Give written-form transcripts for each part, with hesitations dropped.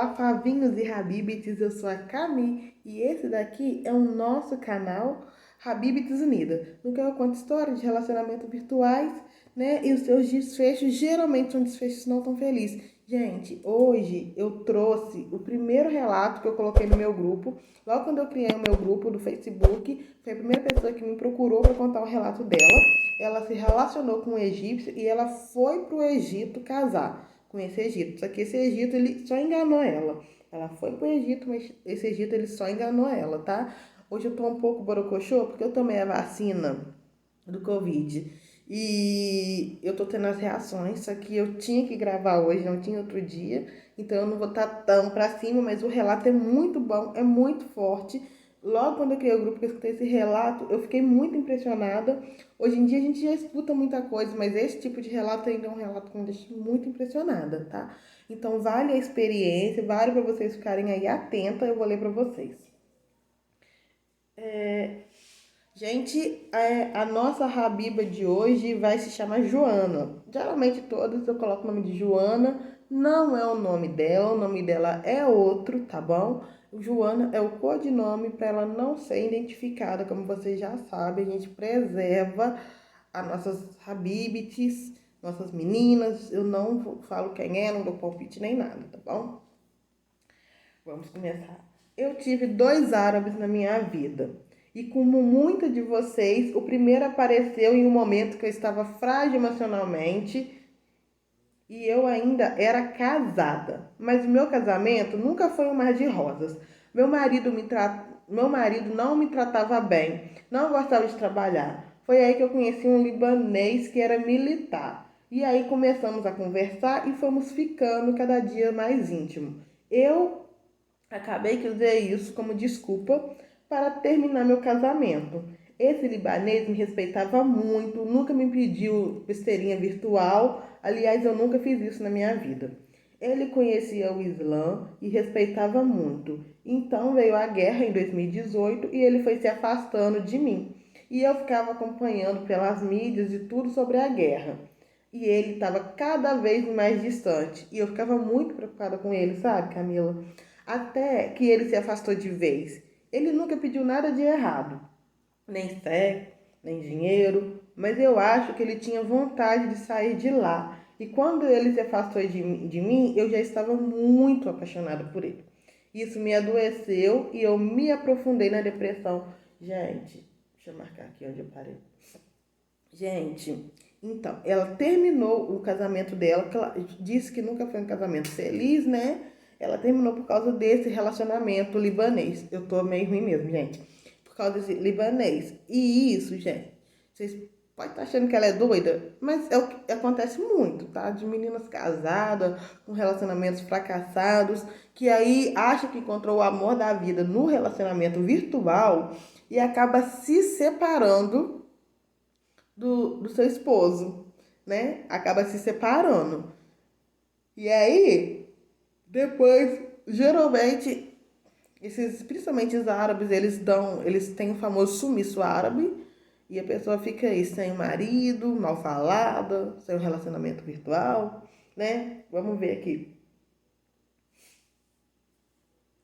Olá, Favinhos e Habibites, eu sou a Cami e esse daqui é o nosso canal Habibites Unida, no qual eu conto histórias de relacionamento virtuais, né? E os seus desfechos geralmente são desfechos não tão felizes. Gente, hoje eu trouxe o primeiro relato que eu coloquei no meu grupo. Logo quando eu criei o meu grupo do Facebook, foi a primeira pessoa que me procurou para contar o relato dela. Ela se relacionou com um egípcio e ela foi para o Egito casar com esse Egito. Só que esse Egito, ele só enganou ela. Ela foi pro Egito, mas esse Egito, ele só enganou ela, tá? Hoje eu tô um pouco borocochô, porque eu tomei a vacina do Covid. E eu tô tendo as reações, só que eu tinha que gravar hoje, não tinha outro dia. Então eu não vou estar tão pra cima, mas o relato é muito bom, é muito forte. Logo quando eu criei o grupo que eu escutei esse relato, eu fiquei muito impressionada. Hoje em dia a gente já escuta muita coisa, mas esse tipo de relato ainda é um relato que me deixa muito impressionada, tá? Então vale a experiência, vale para vocês ficarem aí atentos, eu vou ler para vocês. Gente, a nossa Habiba de hoje vai se chamar Joana. Geralmente todas eu coloco o nome de Joana, não é o nome dela é outro, tá bom? Joana é o codinome para ela não ser identificada, como vocês já sabem, a gente preserva as nossas Habibites, nossas meninas. Eu não falo quem é, não dou palpite nem nada, tá bom? Vamos começar. Eu tive dois árabes na minha vida. E como muita de vocês, o primeiro apareceu em um momento que eu estava frágil emocionalmente e eu ainda era casada. Mas o meu casamento nunca foi um mar de rosas. Meu marido não me tratava bem, não gostava de trabalhar. Foi aí que eu conheci um libanês que era militar. E aí começamos a conversar e fomos ficando cada dia mais íntimo. Eu acabei que usei isso como desculpa para terminar meu casamento. Esse libanês me respeitava muito, nunca me pediu besteirinha virtual. Aliás, eu nunca fiz isso na minha vida. Ele conhecia o Islã e respeitava muito. Então veio a guerra em 2018 e ele foi se afastando de mim. E eu ficava acompanhando pelas mídias de tudo sobre a guerra. E ele estava cada vez mais distante. E eu ficava muito preocupada com ele, sabe, Camila? Até que ele se afastou de vez. Ele nunca pediu nada de errado, nem sexo, nem dinheiro, mas eu acho que ele tinha vontade de sair de lá. E quando ele se afastou de mim, eu já estava muito apaixonada por ele. Isso me adoeceu e eu me aprofundei na depressão. Gente, deixa eu marcar aqui onde eu parei. Gente, então, ela terminou o casamento dela, que ela disse que nunca foi um casamento feliz, né? Ela terminou por causa desse relacionamento libanês. Eu tô meio ruim mesmo, gente. Por causa desse libanês. E isso, gente, vocês podem estar achando que ela é doida, mas é o que acontece muito, tá? De meninas casadas, com relacionamentos fracassados, que aí acha que encontrou o amor da vida no relacionamento virtual e acaba se separando do seu esposo, né? Acaba se separando. E aí, depois, geralmente, principalmente os árabes, eles têm o famoso sumiço árabe, e a pessoa fica aí sem o marido, mal falada, sem um relacionamento virtual, né? Vamos ver aqui.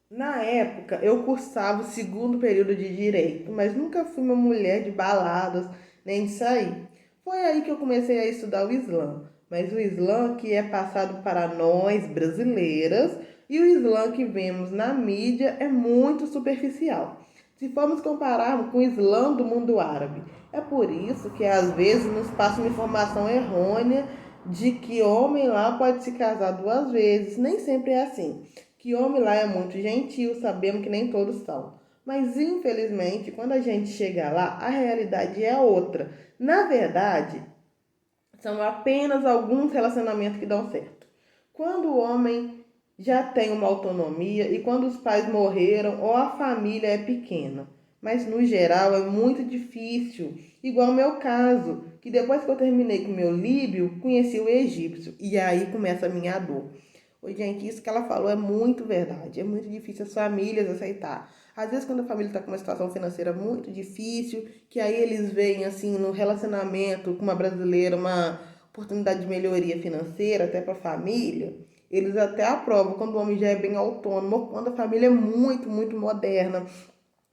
Na época, eu cursava o segundo período de direito, mas nunca fui uma mulher de baladas nem de sair. Foi aí que eu comecei a estudar o Islã, mas o Islã que é passado para nós brasileiras e o Islã que vemos na mídia é muito superficial. Se formos comparar com o Islã do mundo árabe, é por isso que às vezes nos passa uma informação errônea de que homem lá pode se casar duas vezes. Nem sempre é assim. Que homem lá é muito gentil, sabemos que nem todos são. Mas infelizmente, quando a gente chega lá, a realidade é outra. Na verdade, são apenas alguns relacionamentos que dão certo. Quando o homem já tem uma autonomia e quando os pais morreram ou a família é pequena. Mas no geral é muito difícil, igual o meu caso, que depois que eu terminei com o meu líbio, conheci o egípcio. E aí começa a minha dor. Oi, gente, isso que ela falou é muito verdade. É muito difícil as famílias aceitar. Às vezes, quando a família está com uma situação financeira muito difícil, que aí eles veem, assim, no relacionamento com uma brasileira, uma oportunidade de melhoria financeira, até para a família, Eles até aprovam quando o homem já é bem autônomo, ou quando a família é muito, muito moderna.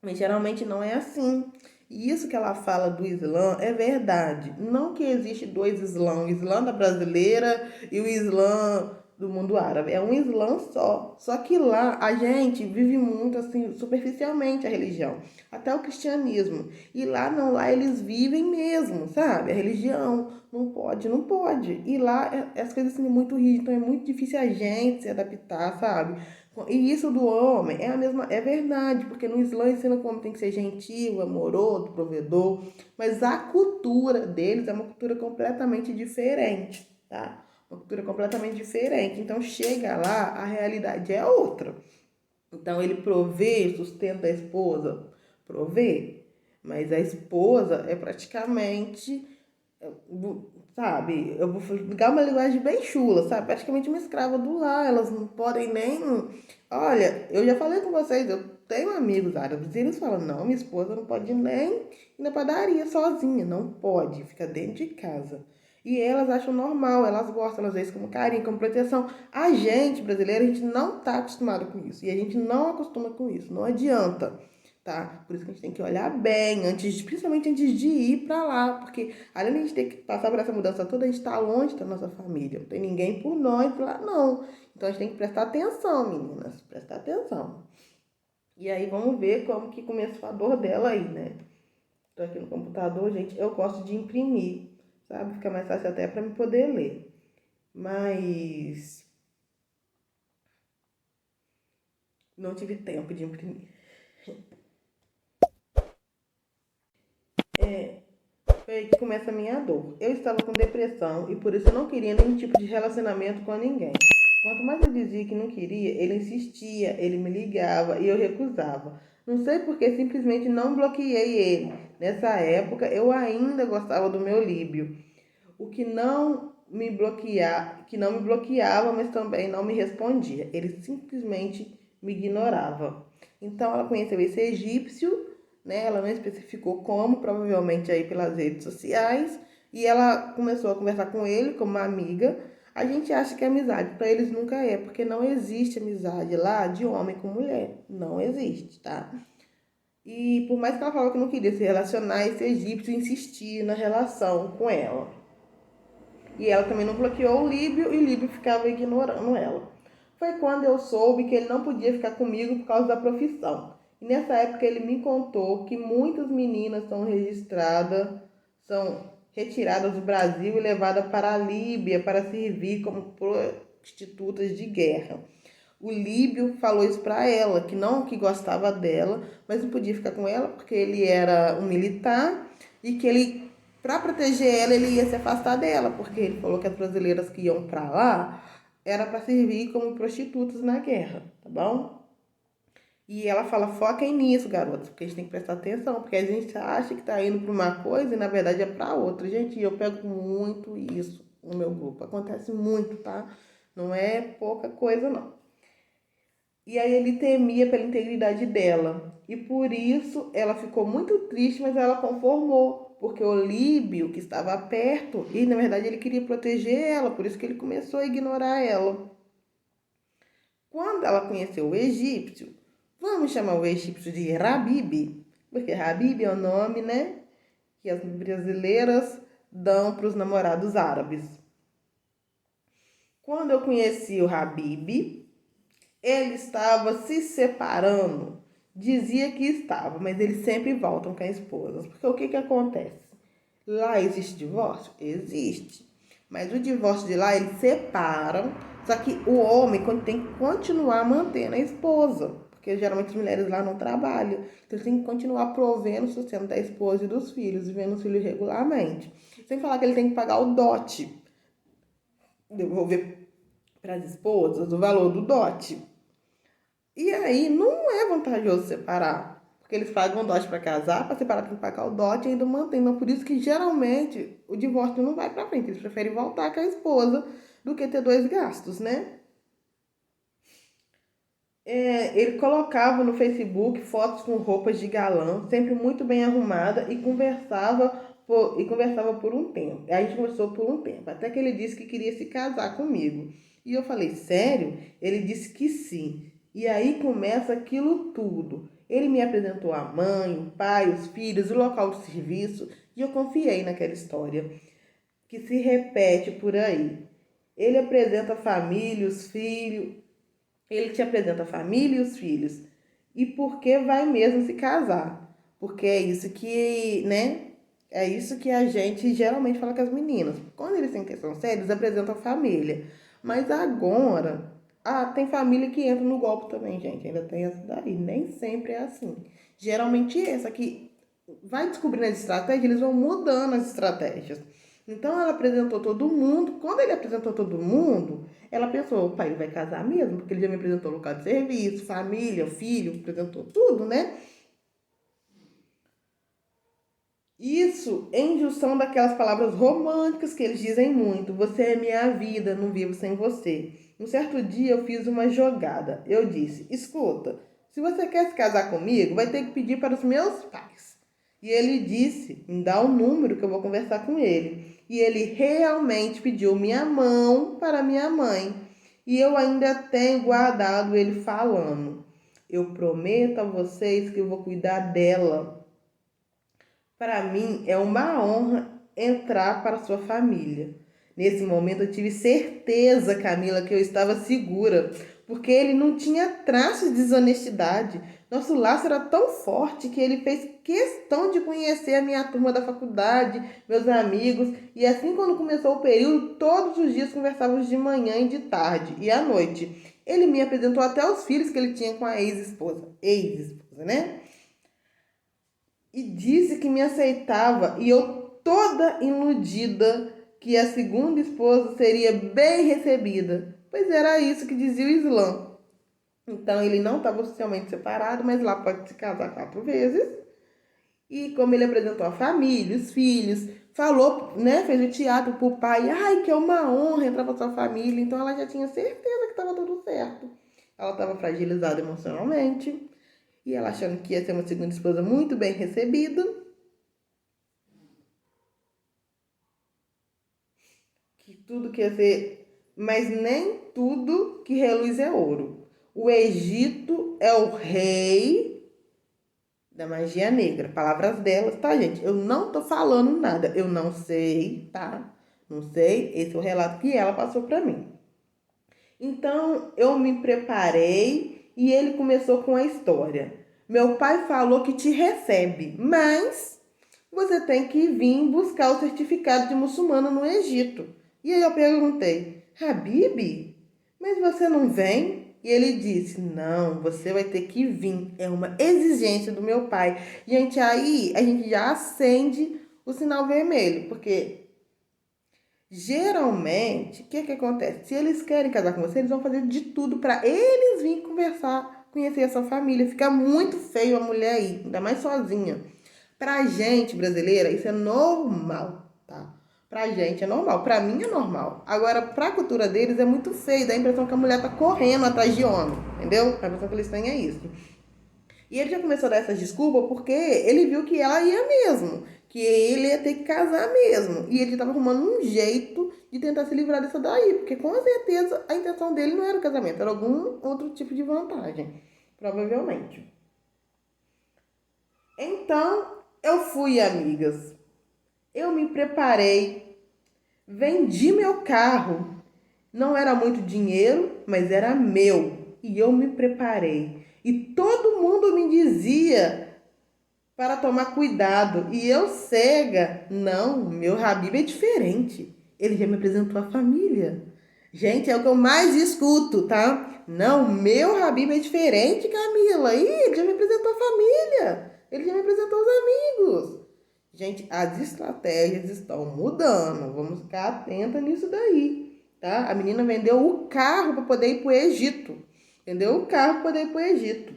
Mas geralmente não é assim. E isso que ela fala do Islã é verdade. Não que existe dois Islãs, o Islã da brasileira e o Islã do mundo árabe. É um Islã só. Só que lá a gente vive muito assim, superficialmente a religião. Até o cristianismo. E lá não, lá eles vivem mesmo, sabe? A religião. Não pode, não pode. E lá as coisas são muito rígidas, então é muito difícil a gente se adaptar, sabe? E isso do homem é a mesma, é verdade, porque no Islã ensina como tem que ser gentil, amoroso, provedor, mas a cultura deles é uma cultura completamente diferente, tá? Uma cultura completamente diferente. Então chega lá, a realidade é outra. Então ele provê, sustenta a esposa, provê, mas a esposa é praticamente, sabe, eu vou ligar uma linguagem bem chula, sabe, praticamente uma escrava do lar, elas não podem nem, olha, eu já falei com vocês, eu tenho amigos árabes, e eles falam, não, minha esposa não pode nem ir na padaria sozinha, não pode, fica dentro de casa. E elas acham normal, elas gostam, elas veem isso como carinho, como proteção. A gente, brasileiro, a gente não tá acostumado com isso, e a gente não acostuma com isso, não adianta. Tá? Por isso que a gente tem que olhar bem, principalmente antes de ir para lá, porque além de a gente ter que passar por essa mudança toda, a gente está longe da nossa família, não tem ninguém por nós lá, não. Então a gente tem que prestar atenção, meninas, prestar atenção. E aí vamos ver como que começou a dor dela aí, né? Tô aqui no computador, gente, eu gosto de imprimir, sabe? Fica mais fácil até para me poder ler. Mas não tive tempo de imprimir. Foi aí que começa a minha dor. Eu estava com depressão e por isso eu não queria nenhum tipo de relacionamento com ninguém. Quanto mais eu dizia que não queria, ele insistia, ele me ligava e eu recusava. Não sei porque simplesmente não bloqueei ele. Nessa época eu ainda gostava do meu Líbio. O que não me bloqueava, mas também não me respondia. Ele simplesmente me ignorava. Então ela conheceu esse egípcio, né? Ela não especificou como, provavelmente aí pelas redes sociais, e ela começou a conversar com ele como uma amiga. A gente acha que é amizade, para eles nunca é, porque não existe amizade lá de homem com mulher, não existe, tá? E por mais que ela falava que não queria se relacionar, esse egípcio insistia na relação com ela. E ela também não bloqueou o Líbio e o Líbio ficava ignorando ela. Foi quando eu soube que ele não podia ficar comigo por causa da profissão. E nessa época ele me contou que muitas meninas são retiradas do Brasil e levadas para a Líbia para servir como prostitutas de guerra. O Líbio falou isso para ela, que não que gostava dela, mas não podia ficar com ela porque ele era um militar e que ele, para proteger ela, ele ia se afastar dela, porque ele falou que as brasileiras que iam para lá era para servir como prostitutas na guerra, tá bom? E ela fala, foquem nisso, garotas, porque a gente tem que prestar atenção, porque a gente acha que tá indo para uma coisa e na verdade é para outra. Gente, eu pego muito isso no meu grupo, acontece muito, tá? Não é pouca coisa, não. E aí ele temia pela integridade dela. E por isso ela ficou muito triste, mas ela conformou. Porque o Líbio, que estava perto, e na verdade ele queria proteger ela, por isso que ele começou a ignorar ela. Quando ela conheceu o egípcio, vamos chamar o egípcio de Rabib, porque Rabib é o nome, né, que as brasileiras dão para os namorados árabes. Quando eu conheci o Habib, ele estava se separando. Dizia que estava, mas eles sempre voltam com a esposa. Porque o que que acontece? Lá existe divórcio? Existe. Mas o divórcio de lá, eles separam. Só que o homem tem que continuar mantendo a esposa. Porque geralmente as mulheres lá não trabalham. Então eles têm que continuar provendo o sustento da esposa e dos filhos, vivendo os filhos regularmente. Sem falar que ele tem que pagar o dote. Devolver para as esposas o valor do dote. E aí não é vantajoso separar, porque eles pagam dote para casar, para separar tem que pagar o dote e ainda mantém. Então por isso que geralmente o divórcio não vai para frente, eles preferem voltar com a esposa do que ter dois gastos, né? Ele colocava no Facebook fotos com roupas de galã, sempre muito bem arrumada e conversava por um tempo. A gente conversou por um tempo, até que ele disse que queria se casar comigo. E eu falei, sério? Ele disse que sim. E aí começa aquilo tudo. Ele me apresentou a mãe, o pai, os filhos, o local de serviço, e eu confiei naquela história que se repete por aí. Ele apresenta a família, os filhos, ele te apresenta a família e os filhos. E por que vai mesmo se casar? Porque é isso que, né? É isso que a gente geralmente fala com as meninas. Quando eles têm questão séria, eles apresentam a família. Mas agora, tem família que entra no golpe também, gente. Ainda tem essa daí. Nem sempre é assim. Geralmente essa que vai descobrindo as estratégias, eles vão mudando as estratégias. Então ela apresentou todo mundo. Quando ele apresentou todo mundo, ela pensou, opa, ele vai casar mesmo, porque ele já me apresentou local de serviço, família, filho, apresentou tudo, né? Isso em junção daquelas palavras românticas que eles dizem muito. Você é minha vida, não vivo sem você. Um certo dia eu fiz uma jogada. Eu disse, escuta, se você quer se casar comigo, vai ter que pedir para os meus pais. E ele disse, me dá um número que eu vou conversar com ele. E ele realmente pediu minha mão para minha mãe. E eu ainda tenho guardado ele falando. Eu prometo a vocês que eu vou cuidar dela. Para mim é uma honra entrar para a sua família. Nesse momento eu tive certeza, Camila, que eu estava segura, porque ele não tinha traços de desonestidade. Nosso laço era tão forte que ele fez questão de conhecer a minha turma da faculdade, meus amigos, e assim quando começou o período, todos os dias conversávamos de manhã e de tarde e à noite. Ele me apresentou até os filhos que ele tinha com a ex-esposa, né? E disse que me aceitava e eu toda iludida que a segunda esposa seria bem recebida, pois era isso que dizia o Islã. Então ele não estava oficialmente separado, mas lá pode se casar 4 vezes. E como ele apresentou a família, os filhos, falou, né, fez o teatro pro pai, ai, que é uma honra entrar pra sua família. Então ela já tinha certeza que estava tudo certo. Ela estava fragilizada emocionalmente, e ela achando que ia ser uma segunda esposa muito bem recebida, que tudo que ia ser, mas nem tudo que reluz é ouro. O Egito é o rei da magia negra. Palavras delas, tá, gente? Eu não tô falando nada. Eu não sei, tá? Não sei. Esse é o relato que ela passou pra mim. Então, eu me preparei e ele começou com a história. Meu pai falou que te recebe, mas você tem que vir buscar o certificado de muçulmano no Egito. E aí eu perguntei, Habib, mas você não vem? E ele disse, não, você vai ter que vir. É uma exigência do meu pai. Gente, aí a gente já acende o sinal vermelho, porque geralmente, o que acontece? Se eles querem casar com você, eles vão fazer de tudo para eles virem conversar, conhecer a sua família. Fica muito feio a mulher aí, ainda mais sozinha. Pra gente brasileira, isso é normal, tá? Pra gente é normal, pra mim é normal. Agora, pra cultura deles é muito feio, dá a impressão que a mulher tá correndo atrás de homem, entendeu? A impressão que eles têm é isso. E ele já começou a dar essas desculpas porque ele viu que ela ia mesmo, que ele ia ter que casar mesmo. E ele estava arrumando um jeito de tentar se livrar dessa daí, porque com certeza a intenção dele não era o casamento, era algum outro tipo de vantagem, provavelmente. Então, eu fui, amigas. Eu me preparei, vendi meu carro. Não era muito dinheiro, mas era meu. E eu me preparei. E todo mundo me dizia para tomar cuidado. E eu cega. Não, meu Habib é diferente. Ele já me apresentou a família. Gente, é o que eu mais escuto, tá? Não, meu Habib é diferente, Camila. Ih, ele já me apresentou a família. Ele já me apresentou os amigos. Gente, as estratégias estão mudando. Vamos ficar atenta nisso daí, tá? A menina vendeu o carro para poder ir pro Egito. Vendeu o carro para poder ir pro Egito.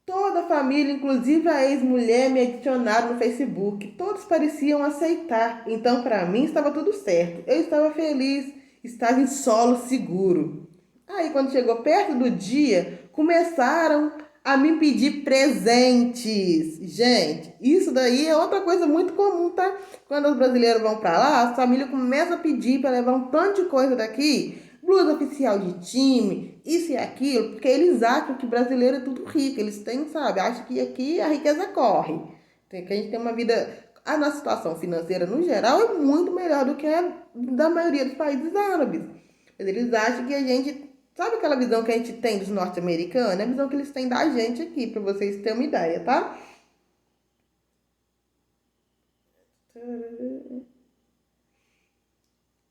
Toda a família, inclusive a ex-mulher, me adicionaram no Facebook. Todos pareciam aceitar. Então, para mim, estava tudo certo. Eu estava feliz, estava em solo seguro. Aí, quando chegou perto do dia, começaram a me pedir presentes. Gente, isso daí é outra coisa muito comum, tá? Quando os brasileiros vão pra lá, as famílias começam a pedir para levar um tanto de coisa daqui, blusa oficial de time, isso e aquilo, porque eles acham que brasileiro é tudo rico, eles têm, sabe, acham que aqui a riqueza corre, que a gente tem uma vida, a nossa situação financeira no geral é muito melhor do que a da maioria dos países árabes, mas eles acham que a gente, sabe aquela visão que a gente tem dos norte-americanos, é a visão que eles têm da gente aqui, para vocês terem uma ideia, tá?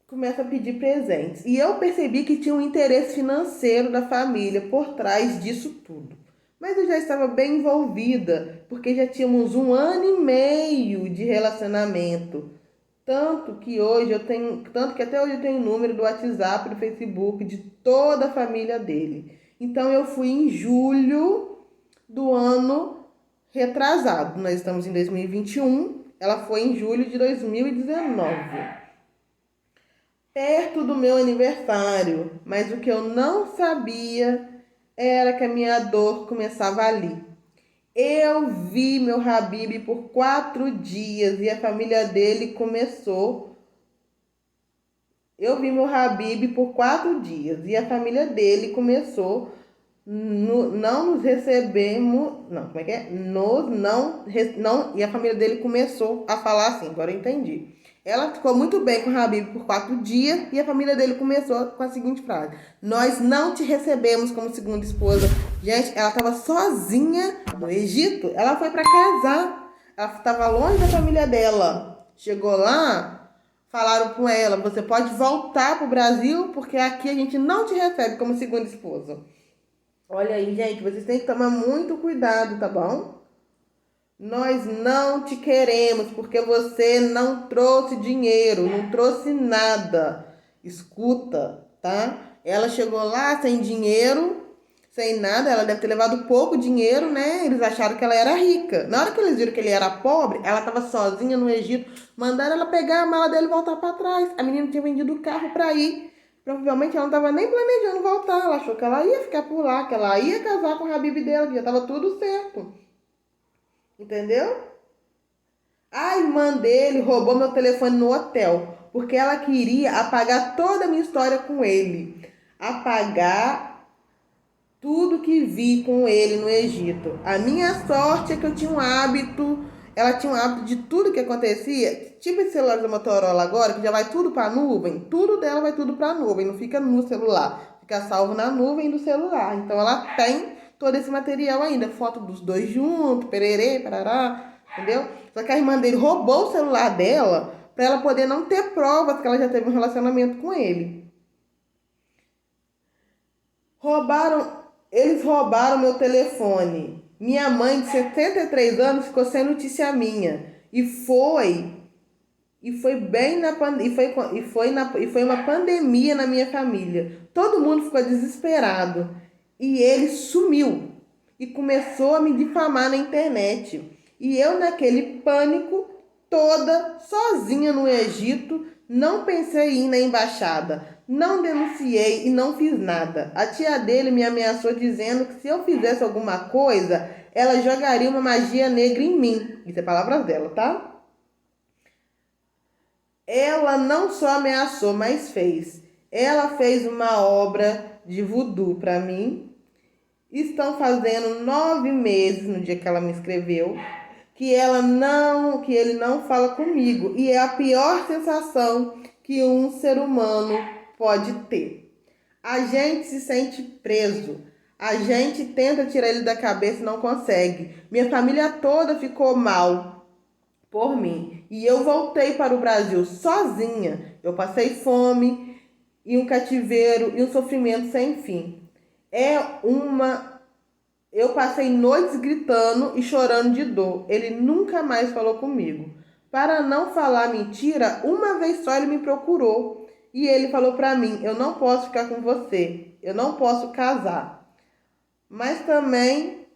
Começa a pedir presentes. E eu percebi que tinha um interesse financeiro da família por trás disso tudo. Mas eu já estava bem envolvida, porque já tínhamos 1 ano e meio de relacionamento. Tanto que até hoje eu tenho o número do WhatsApp, do Facebook, de toda a família dele. Então eu fui em julho do ano retrasado. Nós estamos em 2021, ela foi em julho de 2019. Perto do meu aniversário, mas o que eu não sabia era que a minha dor começava ali. Eu vi meu Habib por 4 dias e a família dele começou. Eu vi meu Habib por 4 dias e a família dele começou. Não nos recebemos. Não, como é que é? Nos não, não. E a família dele começou a falar assim, agora eu entendi. Ela ficou muito bem com o Habib por 4 dias e a família dele começou com a seguinte frase: nós não te recebemos como segunda esposa. Gente, ela estava sozinha no Egito. Ela foi para casar. Ela estava longe da família dela. Chegou lá, falaram com ela: você pode voltar para o Brasil porque aqui a gente não te recebe como segunda esposa. Olha aí, gente, vocês têm que tomar muito cuidado, tá bom? Nós não te queremos porque você não trouxe dinheiro, não trouxe nada. Escuta, tá? Ela chegou lá sem dinheiro, sem nada, ela deve ter levado pouco dinheiro, né? Eles acharam que ela era rica. Na hora que eles viram que ele era pobre, ela estava sozinha no Egito, mandaram ela pegar a mala dele e voltar para trás. A menina tinha vendido o carro para ir. Provavelmente ela não estava nem planejando voltar, ela achou que ela ia ficar por lá, que ela ia casar com o Habib dela, que já estava tudo certo. Entendeu? A irmã dele roubou meu telefone no hotel, porque ela queria apagar toda a minha história com ele. Apagar tudo que vi com ele no Egito. A minha sorte é que eu tinha um hábito, ela tinha um hábito de tudo que acontecia, tipo esse celular da Motorola agora, que já vai tudo para a nuvem, tudo dela vai tudo para a nuvem, não fica no celular, fica salvo na nuvem do celular. Então ela tem todo esse material ainda, foto dos dois juntos, pererê, parará, entendeu? Só que a irmã dele roubou o celular dela para ela poder não ter provas que ela já teve um relacionamento com ele. Eles roubaram meu telefone. Minha mãe de 73 anos ficou sem notícia minha. E foi bem na e foi uma pandemia na minha família. Todo mundo ficou desesperado e ele sumiu e começou a me difamar na internet. E eu naquele pânico, toda sozinha no Egito, não pensei em ir na embaixada, não denunciei e não fiz nada. A tia dele me ameaçou dizendo que se eu fizesse alguma coisa, ela jogaria uma magia negra em mim. Isso é palavras dela, tá? Ela não só ameaçou, mas fez. Ela fez uma obra de voodoo para mim. Estão fazendo 9 meses no dia que ela me escreveu que ele não fala comigo. E é a pior sensação que um ser humano pode ter. A gente se sente preso. A gente tenta tirar ele da cabeça e não consegue. Minha família toda ficou mal por mim. E eu voltei para o Brasil sozinha. Eu passei fome e um cativeiro e um sofrimento sem fim. Eu passei noites gritando e chorando de dor. Ele nunca mais falou comigo. Para não falar mentira, uma vez só ele me procurou. E ele falou para mim: eu não posso ficar com você. Eu não posso casar. Mas também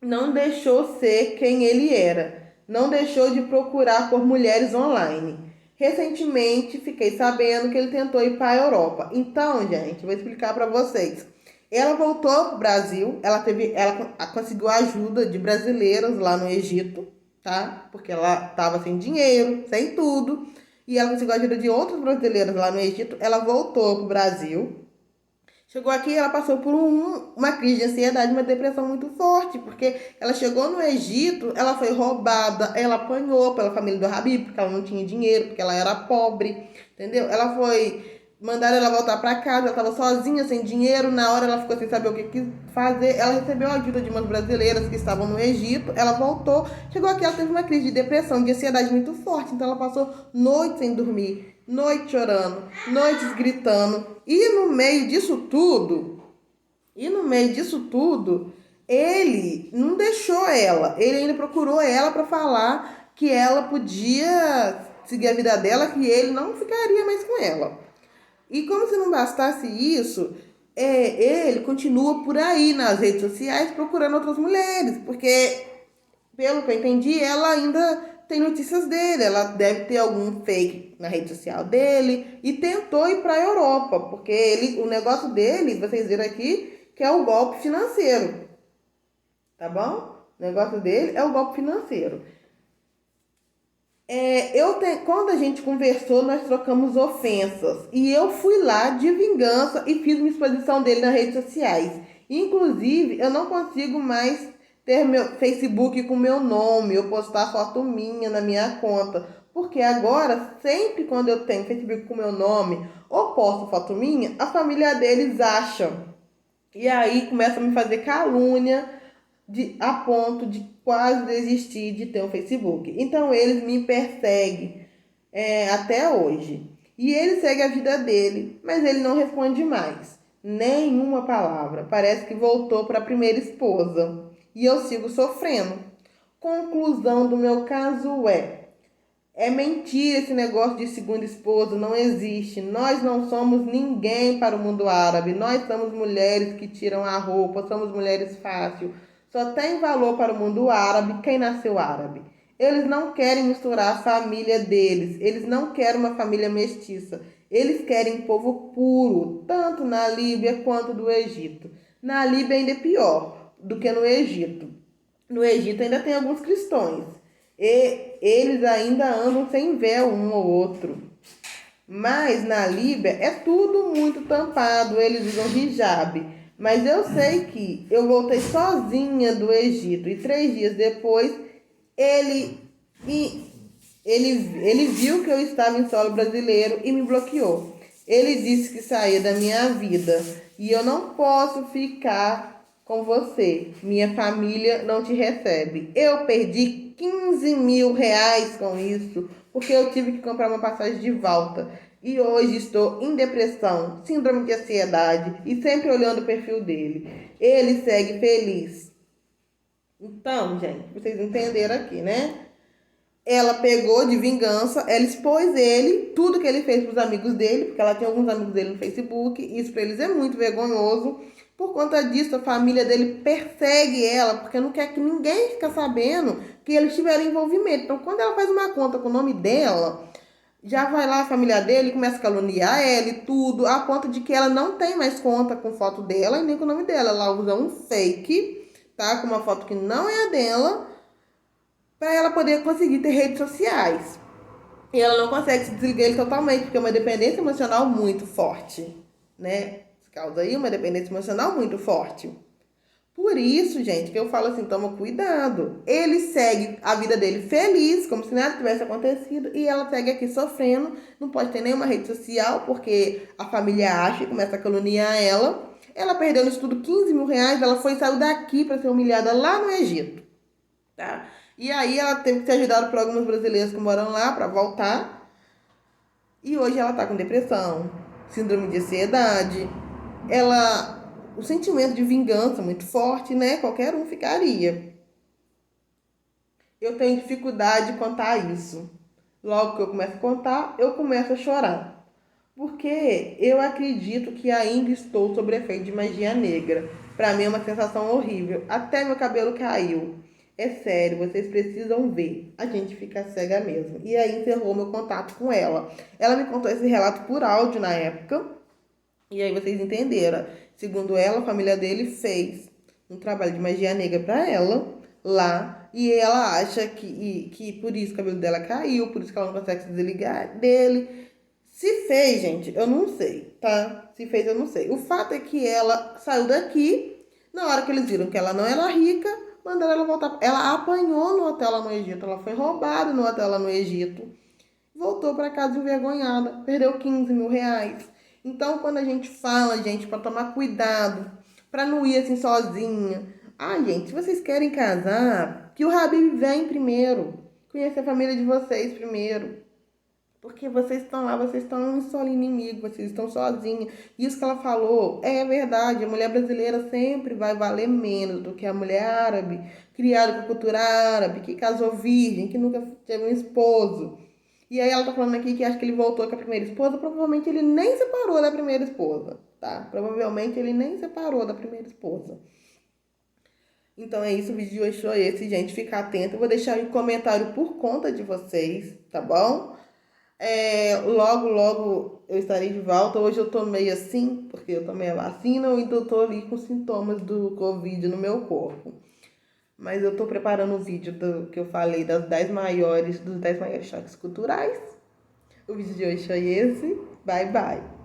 não deixou ser quem ele era. Não deixou de procurar por mulheres online. Recentemente fiquei sabendo que ele tentou ir para a Europa. Então, gente, vou explicar para vocês. Ela voltou pro Brasil, ela conseguiu a ajuda de brasileiras lá no Egito, tá? Porque ela tava sem dinheiro, sem tudo, e ela conseguiu a ajuda de outros brasileiros lá no Egito. Ela voltou pro Brasil. Chegou aqui, ela passou por uma crise de ansiedade, uma depressão muito forte, porque ela chegou no Egito, ela foi roubada, ela apanhou pela família do Habib, porque ela não tinha dinheiro, porque ela era pobre, entendeu? Mandaram ela voltar para casa, ela estava sozinha, sem dinheiro, na hora ela ficou sem saber o que fazer, ela recebeu a ajuda de umas brasileiras que estavam no Egito, ela voltou, chegou aqui, ela teve uma crise de depressão, de ansiedade muito forte, então ela passou noites sem dormir, noites chorando, noites gritando, e no meio disso tudo, ele não deixou ela, ele ainda procurou ela para falar que ela podia seguir a vida dela, que ele não ficaria mais com ela. E como se não bastasse isso, ele continua por aí nas redes sociais procurando outras mulheres, porque, pelo que eu entendi, ela ainda tem notícias dele, ela deve ter algum fake na rede social dele e tentou ir para a Europa, porque o negócio dele, vocês viram aqui, que é o golpe financeiro, tá bom? O negócio dele é o golpe financeiro. Quando a gente conversou, nós trocamos ofensas. E eu fui lá de vingança e fiz uma exposição dele nas redes sociais. Inclusive, eu não consigo mais ter meu Facebook com meu nome, ou postar foto minha na minha conta. Porque agora, sempre quando eu tenho Facebook com meu nome ou posto foto minha, a família deles acham. E aí começa a me fazer calúnia a ponto de quase desistir de ter um Facebook. Então eles me perseguem até hoje. E ele segue a vida dele, mas ele não responde mais. Nenhuma palavra. Parece que voltou para a primeira esposa. E eu sigo sofrendo. Conclusão do meu caso é mentira esse negócio de segunda esposa, não existe. Nós não somos ninguém para o mundo árabe. Nós somos mulheres que tiram a roupa, somos mulheres fáceis. Só tem valor para o mundo árabe quem nasceu árabe. Eles não querem misturar a família deles. Eles não querem uma família mestiça. Eles querem povo puro, tanto na Líbia quanto do Egito. Na Líbia ainda é pior do que no Egito. No Egito ainda tem alguns cristãos. E eles ainda andam sem véu um ou outro. Mas na Líbia é tudo muito tampado, eles usam hijab. Mas eu sei que eu voltei sozinha do Egito e 3 dias depois ele, ele viu que eu estava em solo brasileiro e me bloqueou. Ele disse que saía da minha vida e eu não posso ficar com você. Minha família não te recebe. Eu perdi 15 mil reais com isso, porque eu tive que comprar uma passagem de volta. E hoje estou em depressão, síndrome de ansiedade e sempre olhando o perfil dele. Ele segue feliz. Então, gente, vocês entenderam aqui, né? Ela pegou de vingança, ela expôs ele, tudo que ele fez para os amigos dele, porque ela tem alguns amigos dele no Facebook, e isso para eles é muito vergonhoso. Por conta disso, a família dele persegue ela, porque não quer que ninguém fique sabendo que eles tiveram envolvimento. Então, quando ela faz uma conta com o nome dela, já vai lá a família dele, começa a caluniar ela e tudo, a ponto de que ela não tem mais conta com foto dela e nem com o nome dela. Ela usa um fake, tá? Com uma foto que não é a dela, para ela poder conseguir ter redes sociais. E ela não consegue se desligar ele totalmente, porque é uma dependência emocional muito forte, né? Isso causa aí uma dependência emocional muito forte. Por isso, gente, que eu falo assim, toma cuidado. Ele segue a vida dele feliz, como se nada tivesse acontecido, e ela segue aqui sofrendo, não pode ter nenhuma rede social, porque a família acha e começa a caluniar ela. Ela perdeu no estudo 15 mil reais, ela saiu daqui para ser humilhada lá no Egito, tá? E aí ela teve que ser ajudada por alguns brasileiros que moram lá para voltar. E hoje ela tá com depressão, síndrome de ansiedade. O sentimento de vingança muito forte, né? Qualquer um ficaria. Eu tenho dificuldade de contar isso. Logo que eu começo a contar, eu começo a chorar. Porque eu acredito que ainda estou sob efeito de magia negra. Para mim é uma sensação horrível. Até meu cabelo caiu. É sério, vocês precisam ver. A gente fica cega mesmo. E aí encerrou meu contato com ela. Ela me contou esse relato por áudio na época. E aí vocês entenderam. Segundo ela, a família dele fez um trabalho de magia negra para ela lá, e ela acha que por isso o cabelo dela caiu, por isso que ela não consegue se desligar dele. Se fez, gente, eu não sei, tá? Se fez, eu não sei. O fato é que ela saiu daqui, na hora que eles viram que ela não era rica, mandaram ela voltar. Ela apanhou no hotel lá no Egito, ela foi roubada no hotel lá no Egito, voltou para casa envergonhada, perdeu 15 mil reais. Então, quando a gente fala, gente, para tomar cuidado, para não ir assim sozinha. Ah, gente, se vocês querem casar, que o Habib vem primeiro. Conhecer a família de vocês primeiro. Porque vocês estão lá, vocês estão um só inimigo, vocês estão sozinhos. Isso que ela falou é verdade. A mulher brasileira sempre vai valer menos do que a mulher árabe, criada com a cultura árabe, que casou virgem, que nunca teve um esposo. E aí ela tá falando aqui que acha que ele voltou com a primeira esposa. Provavelmente ele nem separou da primeira esposa, tá? Provavelmente ele nem separou da primeira esposa. Então é isso, o vídeo de hoje foi esse, gente. Fica atento. Eu vou deixar aí um comentário por conta de vocês, tá bom? Logo eu estarei de volta. Hoje eu tô meio assim, porque eu tomei a vacina e então eu tô ali com sintomas do Covid no meu corpo. Mas eu tô preparando o vídeo que eu falei dos 10 maiores choques culturais. O vídeo de hoje foi esse. Bye, bye.